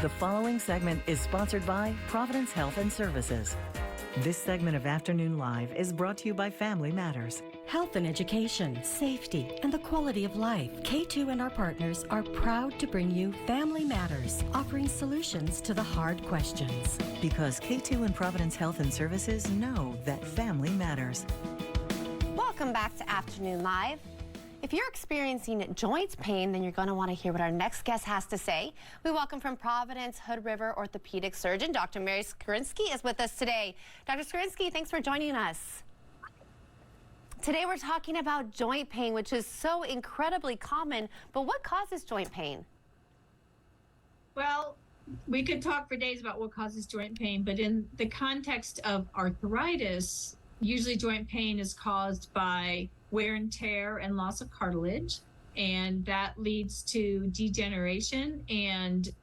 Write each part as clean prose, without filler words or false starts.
The following segment is sponsored by Providence Health and Services. This segment of Afternoon Live is brought to you by Family Matters. Health and education, safety, and the quality of life. KATU and our partners are proud to bring you Family Matters, offering solutions to the hard questions. Because KATU and Providence Health and Services know that family matters. Welcome back to Afternoon Live. If you're experiencing joint pain, then you're going to want to hear what our next guest has to say. We welcome from Providence Hood River orthopedic surgeon, Dr. Mary Skrzynski is with us today. Dr. Skrzynski, thanks for joining us. Today we're talking about joint pain, which is so incredibly common, but what causes joint pain? Well, we could talk for days about what causes joint pain, but in the context of arthritis, usually joint pain is caused by wear and tear and loss of cartilage, and that leads to degeneration and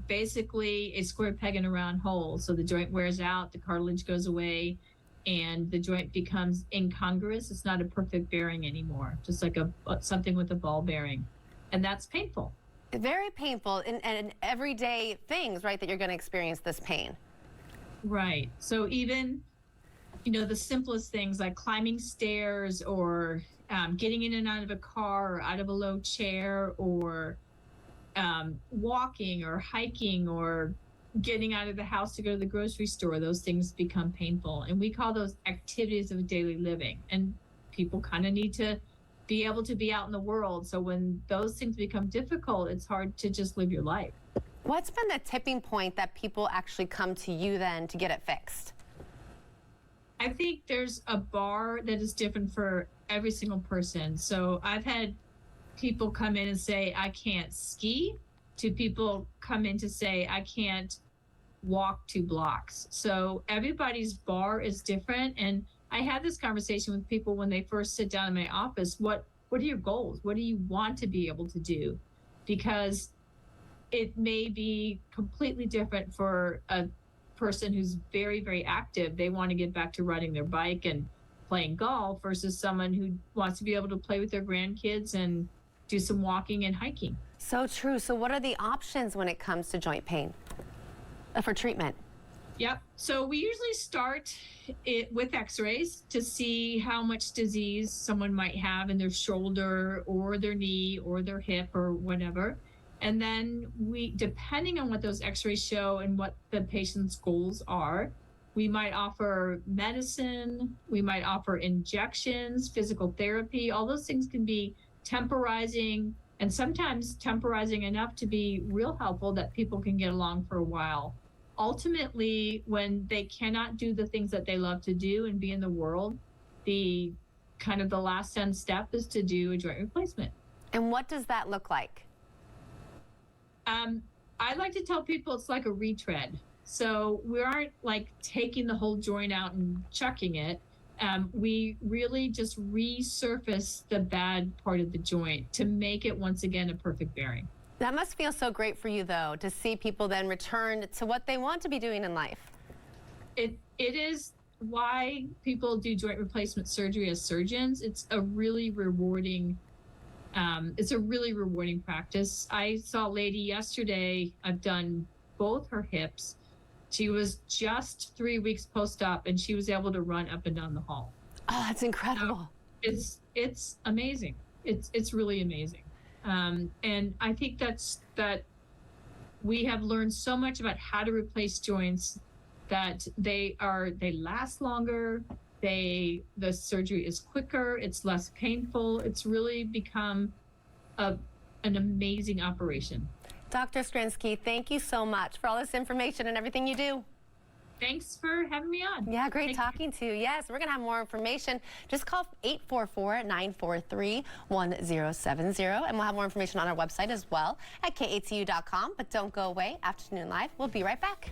basically a square peg in a round hole. So the joint wears out, the cartilage goes away, and the joint becomes incongruous. It's not a perfect bearing anymore, just like something with a ball bearing, and that's painful. Very painful, and everyday things, right, that you're going to experience this pain. Right. So even the simplest things like climbing stairs or getting in and out of a car or out of a low chair or walking or hiking or getting out of the house to go to the grocery store, those things become painful. And we call those activities of daily living. And people kind of need to be able to be out in the world. So when those things become difficult, it's hard to just live your life. What's been the tipping point that people actually come to you then to get it fixed? I think there's a bar that is different for every single person. So I've had people come in and say, I can't ski, to people come in to say, I can't walk 2 blocks. So everybody's bar is different. And I had this conversation with people when they first sit down in my office. What are your goals? What do you want to be able to do? Because it may be completely different for a person who's very, very active. They want to get back to riding their bike and playing golf versus someone who wants to be able to play with their grandkids and do some walking and hiking. So true. So what are the options when it comes to joint pain for treatment? Yep. So we usually start it with x-rays to see how much disease someone might have in their shoulder or their knee or their hip or whatever. And then depending on what those x-rays show and what the patient's goals are, we might offer medicine, we might offer injections, physical therapy. All those things can be temporizing and sometimes temporizing enough to be real helpful that people can get along for a while. Ultimately, when they cannot do the things that they love to do and be in the world, the last end step is to do a joint replacement. And what does that look like? I like to tell people it's like a retread. So we aren't like taking the whole joint out and chucking it. We really just resurface the bad part of the joint to make it once again a perfect bearing. That must feel so great for you, though, to see people then return to what they want to be doing in life. It is why people do joint replacement surgery as surgeons. It's a really rewarding practice. I saw a lady yesterday. I've done both her hips. She was just 3 weeks post-op, and she was able to run up and down the hall. Oh, that's incredible. It's amazing. It's really amazing. And I think that we have learned so much about how to replace joints that they last longer. The surgery is quicker. It's less painful. It's really become an amazing operation. Dr. Skrzynski, thank you so much for all this information and everything you do. Thanks for having me on. Yeah, great talking to you. Yes, we're going to have more information. Just call 844-943-1070, and we'll have more information on our website as well at KATU.com. But don't go away. Afternoon Live, we'll be right back.